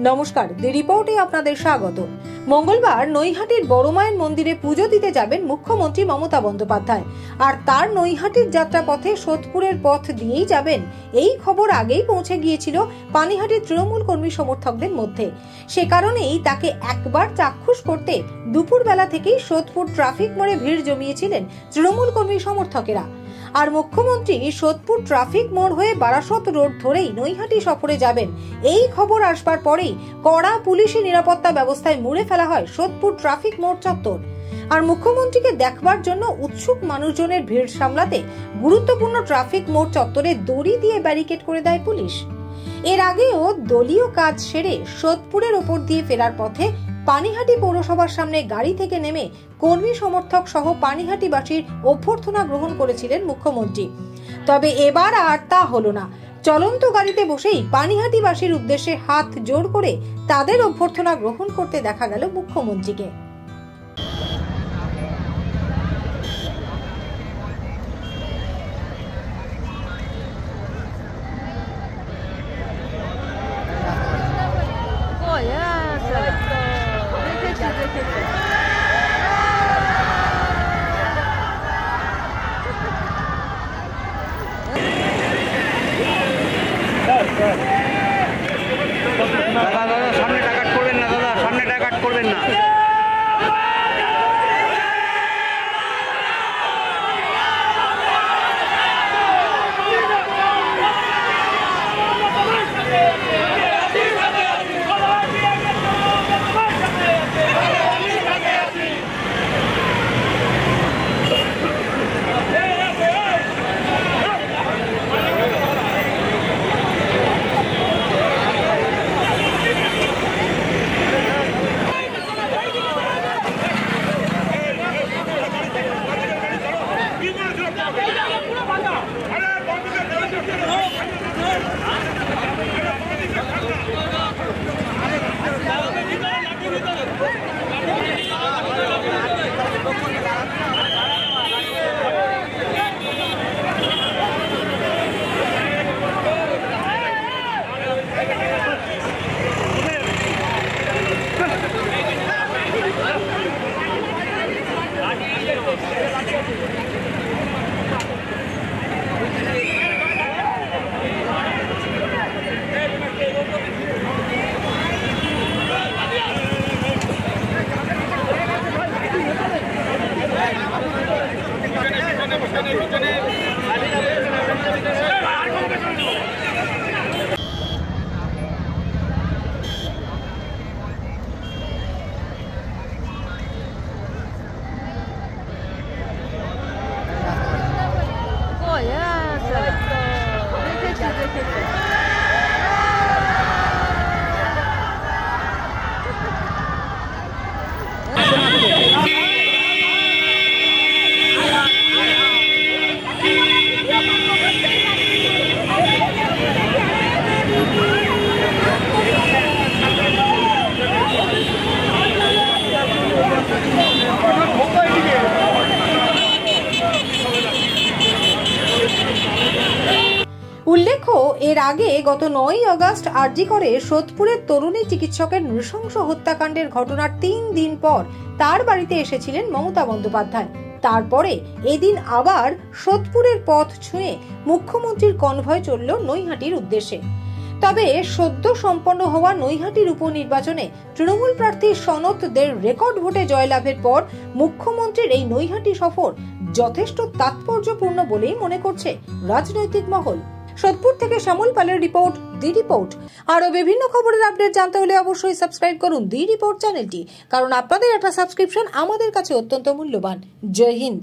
নমস্কার, দি রিপোর্টে আপনাদের স্বাগত। মঙ্গলবার নৈহাটির বড়মায়ের মন্দিরে পুজো দিতে যাবেন মুখ্যমন্ত্রী মমতা বন্দ্যোপাধ্যায়। আর তার নৈহাটির যাত্রাপথে সোদপুরের পথ দিয়েই যাবেন, এই খবর আগেই পৌঁছে গিয়েছিল পানিহাটির তৃণমূল কর্মী সমর্থকদের মধ্যে। সে কারণেই তাকে একবার চাক্ষুষ করতে দুপুরবেলা থেকেই সোদপুর ট্রাফিক মোড়ে ভিড় জমিয়েছিলেন তৃণমূল কর্মী সমর্থকেরা। আর মুখ্যমন্ত্রী সোদপুর ট্রাফিক মোড় হয়ে বারাসত রোড ধরেই নৈহাটি সফরে যাবেন, এই খবর আসবার পরেই কড়া পুলিশি নিরাপত্তা ব্যবস্থায় মুড়ে ফেলা হয় সোদপুর ট্রাফিক মোড় চত্বর। আর মুখ্যমন্ত্রীকে দেখবার জন্য উৎসুক মানুষজনের ভিড় সামলাতে গুরুত্বপূর্ণ ট্রাফিক মোড় চত্বরে দড়ি দিয়ে ব্যারিকেড করে দেয় পুলিশ। এর আগেও দলীয় কাজ সেরে সোদপুরের ওপর দিয়ে ফেরার পথে পানিহাটি পৌরসভার সামনে গাড়ি থেকে নেমে কর্মী সমর্থক সহ পানিহাটিবাসীর অভ্যর্থনা গ্রহণ করেছিলেন মুখ্যমন্ত্রী। তবে এবার আর তা হলো না। চলন্ত গাড়িতে বসেই পানিহাটিবাসীর উদ্দেশ্যে হাত জোড় করে তাদের অভ্যর্থনা গ্রহণ করতে দেখা গেল মুখ্যমন্ত্রীকে। দাদা সামনে টাকাট করবেন না, দাদা সামনে টাকাট করবেন না। উল্লেখ্য, এর আগে গত 9 আগস্ট আরজি করে সোদপুরের তরুণী চিকিৎসকের নৃশংস হত্যাকাণ্ডের ঘটনার 3 দিন পর তার বাড়িতে এসেছিলেন মমতা বন্দ্যোপাধ্যায়। তারপরে এদিন আবার সোদপুরের পথ ছুঁয়ে মুখ্যমন্ত্রীর কনভয় চলল নৈহাটির উদ্দেশ্যে। তবে সদ্য সম্পন্ন হওয়া নৈহাটির উপনির্বাচনে তৃণমূল প্রার্থী সনত দের রেকর্ড ভোটে জয়লাভের পর মুখ্যমন্ত্রীর এই নৈহাটি সফর যথেষ্ট তাৎপর্যপূর্ণ বলেই মনে করছে রাজনৈতিক মহল। সোদপুর থেকে শ্যামল পালের রিপোর্ট, দি রিপোর্ট। আরো বিভিন্ন খবরের আপডেট জানতে হলে অবশ্যই সাবস্ক্রাইব করুন দি রিপোর্ট চ্যানেলটি, কারণ আপনাদের একটা সাবস্ক্রিপশন আমাদের কাছে অত্যন্ত মূল্যবান। জয় হিন্দ।